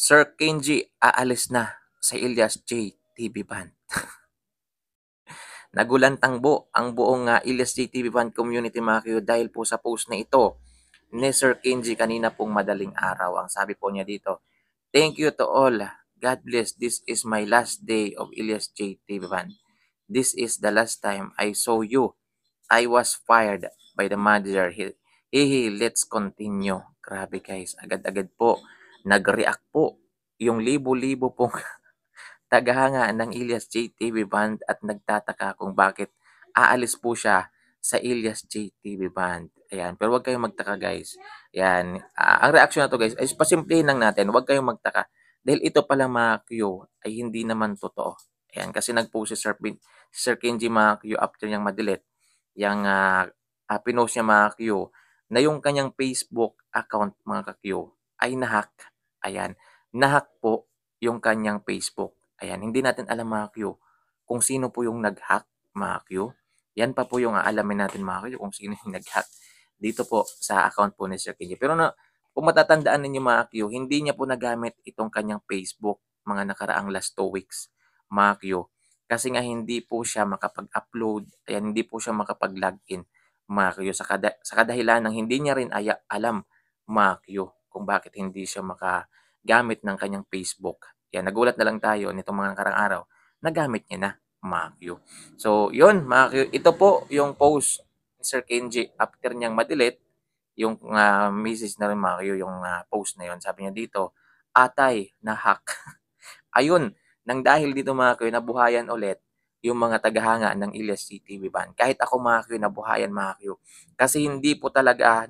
Sir Kenji aalis na sa Ilyas J TV Band. Nagulantang ang buong Ilyas J TV Band community mga kayo dahil po sa post na ito ni Sir Kenji kanina pong madaling araw. Ang sabi po niya dito, "Thank you to all. God bless. This is my last day of Ilyas J TV Band. This is the last time I saw you. I was fired by the manager. Let's continue." Grabe guys, agad-agad po nag-react po yung libo-libo pong tagahanga ng Ilyas JTV Band at nagtataka kung bakit aalis po siya sa Ilyas JTV Band. Ayan, pero wag kayong magtaka guys. Ayan, ang reaction na to guys ay pasimplihin lang natin, wag kayong magtaka. Dahil ito pala mga Q ay hindi naman totoo. Ayan, kasi nag-post si Sir Kenji mga Q after niyang madelete yung pinost niya mga Q na yung kanyang Facebook account mga ka-Q ay nahack. Ayan, nahack po yung kanyang Facebook. Ayan, hindi natin alam mga Q kung sino po yung nag-hack mga Q. Yan pa po yung aalamin natin mga Q kung sino yung nag-hack dito po sa account po ni Sir Kenji. Pero kung matatandaan ninyo mga Q, hindi niya po nagamit itong kanyang Facebook mga nakaraang last 2 weeks mga Q. Kasi nga hindi po siya makapag-upload, ayan, hindi po siya makapag-login mga Q. Sa kadahilan ng hindi niya rin alam mga Q kung bakit hindi siya makagamit ng kanyang Facebook. Yan, nagulat na lang tayo nitong mga nakarang araw, nagamit niya na mga Q. So, yun mga Q, ito po yung post ni Sir Kenji after niyang madelete yung message na rin mga Q, yung post na yun. Sabi niya dito, "Atay, na-hack." Ayun, nang dahil dito mga Q, nabuhayan ulit yung mga tagahanga ng Ilyas CTV Band. Kahit ako mga Q, nabuhayan mga Q. Kasi hindi ko talaga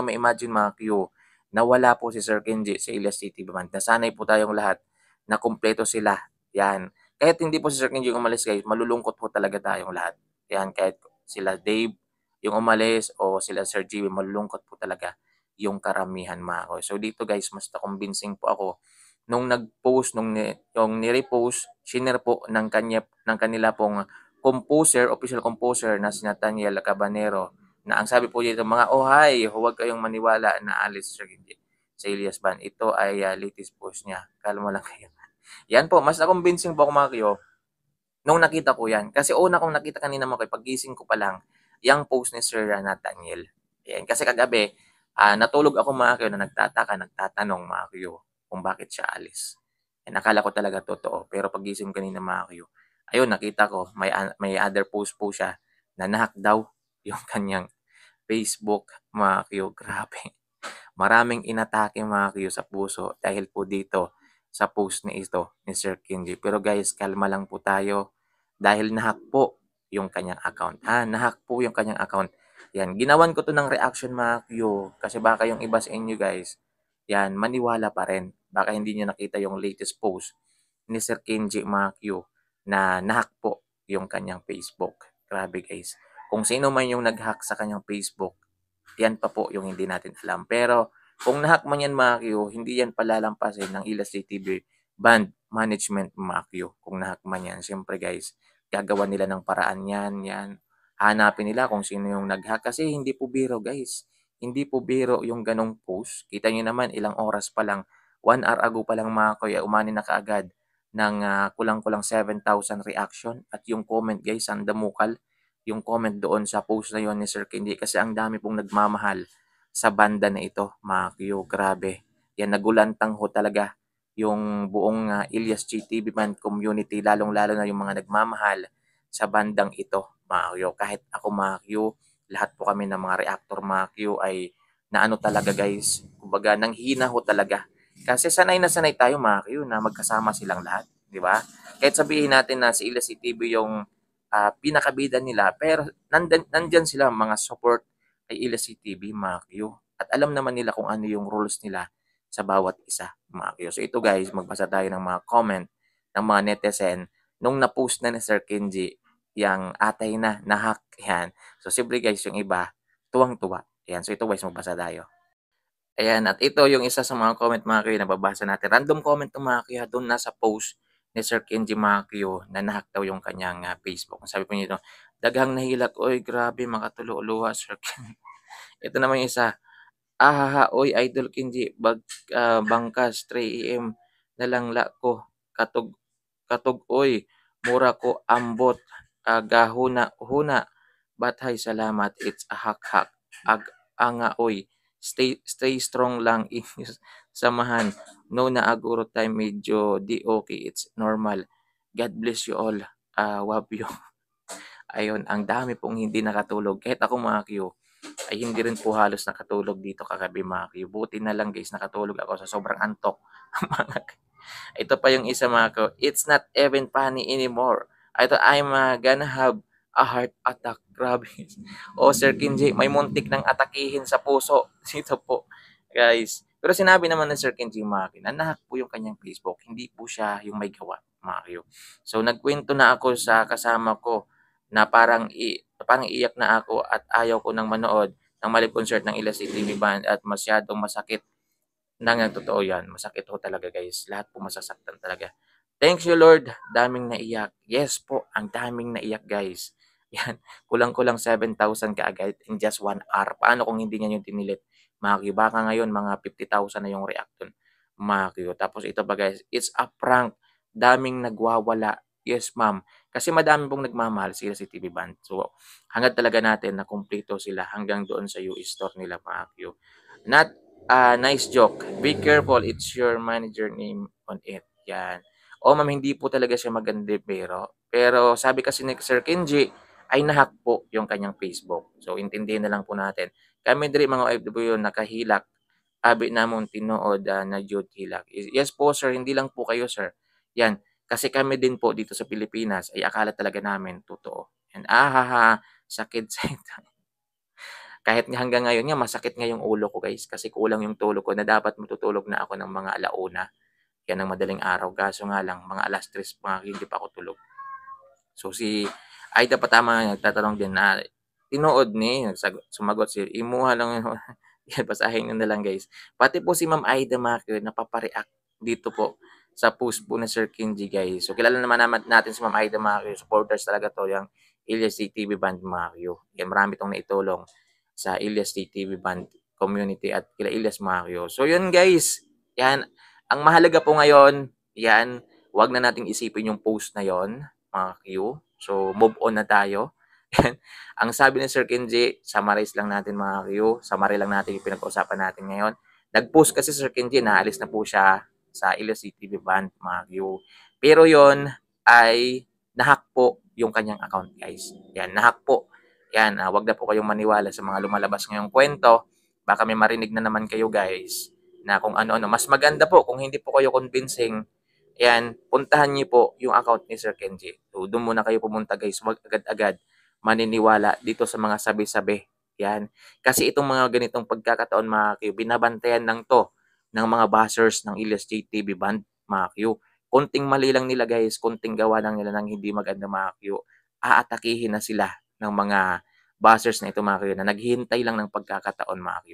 ma-imagine mga Q na wala po si Sir Kenji sa Ilyas CTV Band. Nasanay po tayong lahat na kumpleto sila. Yan. Kahit hindi po si Sir Kenji umalis guys, malulungkot po talaga tayong lahat. Yan, kahit sila Dave yung umalis o sila Sir Jimmy, malulungkot po talaga yung karamihan mga Q. So dito guys, mas na-convincing po ako nung nag-post, yung ni-repost, shinare po ng kanila pong composer, official composer na si Nathaniel Cabanero, na ang sabi po dito, "Mga ohay, huwag kayong maniwala na alis sa Ilyas Band. Ito ay latest post niya. Kalma lang kayo." Yan po, mas na-convincing po ako mga kayo nung nakita ko yan. Kasi una kong nakita kanina mga kayo, pagising ko pa lang, yung post ni Sir Nathaniel. Yan. Kasi kagabi, natulog ako mga kayo na nagtataka, nagtatanong mga kayo kung bakit siya alis. And akala ko talaga totoo. Pero pagising kanina mga kayo, ayun, nakita ko, may other post po siya na nahack daw yung kanyang Facebook mga kayo. Grabe. Maraming inatake mga kayo sa puso dahil po dito sa post ni ito ni Sir Kenji. Pero guys, kalma lang po tayo dahil nahack po yung kanyang account. Nahack po yung kanyang account. Yan, ginawan ko to ng reaction mga Q kasi baka yung iba sa inyo guys, yan, maniwala pa rin. Baka hindi niyo nakita yung latest post ni Sir Kenji mga Q na nahack po yung kanyang Facebook. Grabe guys. Kung sino man yung nag-hack sa kanyang Facebook, yan pa po yung hindi natin alam. Pero kung nahack man yan mga Q, hindi yan palalampasin ng Ilas TV Band Management mga Q. Kung nahack man yan, siyempre guys, gagawa nila ng paraan yan. Hanapin nila kung sino yung nag-hack. Kasi hindi po biro guys. Hindi po biro yung ganong post. Kita nyo naman, ilang oras pa lang, 1 hour ago pa lang mga kuya, umani na kaagad ng kulang-kulang 7,000 reaction. At yung comment guys, ang damukal yung comment doon sa post na yon ni Sir Kenji kasi ang dami pong nagmamahal sa banda na ito, mga Q. Grabe. Yan, nagulantang ho talaga yung buong Ilyas GTV Band community, lalong-lalo na yung mga nagmamahal sa bandang ito, mga Q. Kahit ako, mga Q, lahat po kami ng mga reactor, mga Q, ay naano talaga guys. Kumbaga, nanghina ho talaga. Kasi sanay na sanay tayo, mga Q, na magkasama silang lahat. Di ba? Kahit sabihin natin na si Ilyas TV yung pinakabida nila, pero nandyan sila mga support kay Ilyas TV, mga Q. At alam naman nila kung ano yung rules nila sa bawat isa, mga Q. So ito guys, magbasa tayo ng mga comment ng mga netizen nung na-post na ni Sir Kenji yung atay na hack yan. So siyempre guys, yung iba, tuwang-tuwa. Yan. So ito guys, magbasa tayo. Ayan, at ito yung isa sa mga comment mga kayo na babasa natin. Random comment ng mga kayo doon nasa post ni Sir Kenji Makio na nahack daw yung kanyang Facebook. Sabi po niya ito, "Daghang nahilak, oy grabe makatulo-luha Sir Kenji." Ito naman yung isa, Ahaha, oy Idol Kenji, bangkas 3 AM na lang la ko, katog katog oy, mura ko ambot, gahuna-huna, bathay salamat, it's a hak-hak, anga oy, stay strong lang inyong samahan, no na aguro time medyo di okay, it's normal. God bless you all, Wabyo. Ayun, ang dami pong hindi nakatulog, kahit ako mga Q, ay hindi rin po halos nakatulog dito kagabi mga Q. Buti na lang guys, nakatulog ako sa sobrang antok. Mga Q. Ito pa yung isa mga Q, it's not even funny anymore. Ito, I'm gonna have a heart attack. Grabe. O Sir Kinji, may muntik ng atakihin sa puso. Dito po, guys. Pero sinabi naman ng Sir Kenji mga Q, na nahack po yung kanyang Facebook. Hindi po siya yung may gawa mga Q. So nagkwento na ako sa kasama ko na parang iiyak na ako at ayaw ko nang manood ng mali concert ng Elastic TV Band at masyadong masakit na totoo yan. Masakit ho talaga guys. Lahat po masasaktan talaga. Thank you Lord. Daming naiyak. Yes po, ang daming naiyak guys. Yan. Kulang-kulang 7,000 kaagad in just 1 hour. Paano kung hindi niya yung tinilit? Mga Q, baka ngayon mga 50,000 na yung reaction. Mga Q. Tapos ito ba guys, it's a prank. Daming nagwawala. Yes ma'am. Kasi madami pong nagmamahal sila si TV Band. So, hangad talaga natin na kumpleto sila hanggang doon sa US store nila mga Q. Not nice joke. Be careful, it's your manager name on it. Yan. O ma'am, hindi po talaga siya maganda pero sabi kasi ni Sir Kenji ay nahack po yung kanyang Facebook. So intindihin na lang po natin. Kami diri mga OFW nakahilak abi namon tinuod na jud hilak. Yes po sir, hindi lang po kayo sir. Yan. Kasi kami din po dito sa Pilipinas ay akala talaga namin totoo. And sakit sa kahit nga hanggang ngayon nga masakit nga yung ulo ko guys kasi kulang yung tulog ko na dapat matutulog na ako ng mga 1:00 yan ng madaling araw kaso nga lang mga 3:00 mga hindi pa ako tulog. So si Aida pa tama nagtatanong din na tinuod ni sumagot si imuha lang yan basahin niyo na lang guys. Pati po si Ma'am Aida Macchio napapa-react dito po sa post po ni Sir Kenji guys. So kilala naman natin si Ma'am Aida Macchio, supporters talaga to yung Ilyas TV Band Macchio. Yan marami tong naitulong sa Ilyas TV Band community at kila Ilyas Macchio. So yun guys, yan ang mahalaga po ngayon, yan, wag na nating isipin yung post na yon mga Q. So, move on na tayo. Ang sabi ni Sir Kenji, summarize lang natin mga Q. Summary lang natin yung pinag-uusapan natin ngayon. Nag-post kasi Sir Kenji, naalis na po siya sa Ilos TV Band mga Q. Pero yon ay nahack po yung kanyang account guys. Yan, nahack po. Yan, wag na po kayong maniwala sa mga lumalabas ngayong kwento. Baka may marinig na naman kayo guys na kung ano-ano. Mas maganda po kung hindi po kayo convincing. Yan, puntahan niyo po yung account ni Sir Kenji. So, doon muna kayo pumunta guys. Huwag agad-agad maniniwala dito sa mga sabi-sabi. Yan. Kasi itong mga ganitong pagkakataon mga Q, binabantayan lang to ng mga buzzers ng Ilyas JTV Band mga Q. Konting mali lang nila guys, konting gawa lang nila ng hindi maganda mga Q. Aatakihin na sila ng mga buzzers na ito mga Q na naghihintay lang ng pagkakataon mga Q.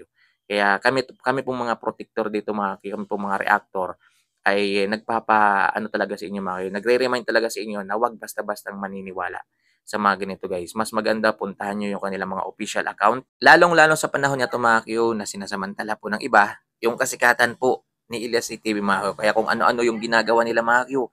Kaya kami pong mga protector dito mga Q, kami pong mga reactor ay ano talaga sa inyo mga Q. Nagre-remind talaga sa inyo na wag basta-bastang maniniwala sa mga ganito guys. Mas maganda puntahan nyo yung kanilang mga official account. Lalong-lalo sa panahon niya to mga Q na sinasamantala po ng iba, yung kasikatan po ni Ilyas TV mga Q. Kaya kung ano-ano yung ginagawa nila mga Q,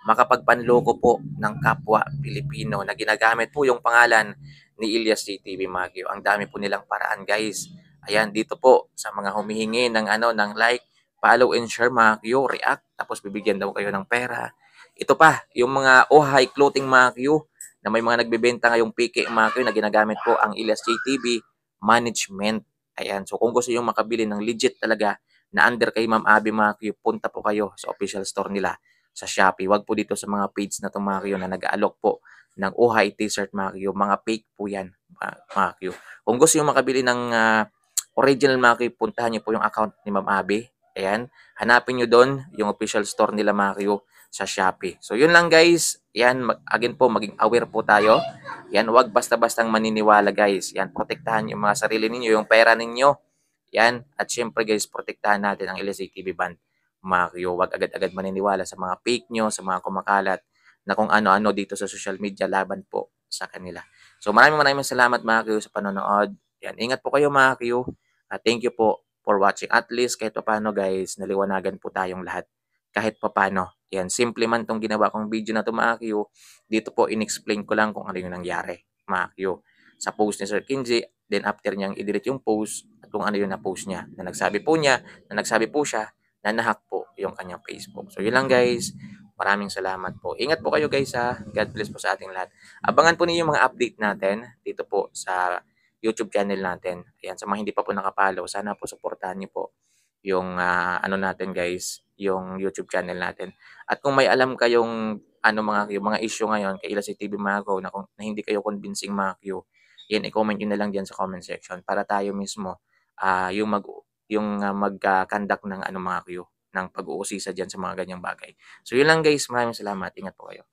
makapagpanloko po ng kapwa Pilipino na ginagamit po yung pangalan ni Ilyas TV mga Q. Ang dami po nilang paraan guys. Ayan, dito po sa mga humihingi ng like, follow and share mga Q, react, tapos bibigyan daw kayo ng pera. Ito pa, yung mga high clothing mga Q, na may mga nagbebenta ngayong piki mga Q na ginagamit po ang Ilyas JTV management. Ayan, so kung gusto yung makabili ng legit talaga na under kay Ma'am Abby mga Q, punta po kayo sa official store nila sa Shopee. Wag po dito sa mga page na itong mga Q na nag-aalok po ng Ohay t-shirt mga Q. Mga fake po yan mga Q. Kung gusto yung makabili ng original mga Q, puntahan niyo po yung account ni Ma'am Abby. Ayan, hanapin nyo doon yung official store nila mga Q sa Shopee. So yun lang guys. Yan, again po, maging aware po tayo. Yan, wag basta-bastang maniniwala guys. Yan, protektahan yung mga sarili ninyo, yung pera ninyo. Yan, at syempre guys, protektahan natin ang LSA TV Band. Mga Q, wag agad-agad maniniwala sa mga fake nyo, sa mga kumakalat na kung ano-ano dito sa social media laban po sa kanila. So maraming salamat mga Q sa panonood. Yan, ingat po kayo mga Q. Thank you po. for watching. At least kahit papaano guys, naliwanagan po tayong lahat kahit papaano. Yan, simple man 'tong ginawa kong video na 'to mga Q, dito po in-explain ko lang kung ano yung nangyari mga Q, sa post ni Sir Kenji, then after niyang i-delete yung post at kung ano yung na-post niya, na nagsabi po siya na na-hack po yung kanyang Facebook. So yun lang guys, maraming salamat po. Ingat po kayo guys ha. God bless po sa ating lahat. Abangan po ninyo yung mga update natin dito po sa YouTube channel natin. Ayan, sa mga hindi pa po nakapollow, sana po suportahan niyo po yung ano natin guys, yung YouTube channel natin. At kung may alam kayong ano yung mga issue ngayon kay Ila TV Mago na, kung, na hindi kayo convincing mga Q, yan i-comment niyo na lang diyan sa comment section para tayo mismo mag-conduct ng ano mga Q, ng pag-uusisa diyan sa mga ganyang bagay. So yun lang guys, maraming salamat. Ingat po kayo.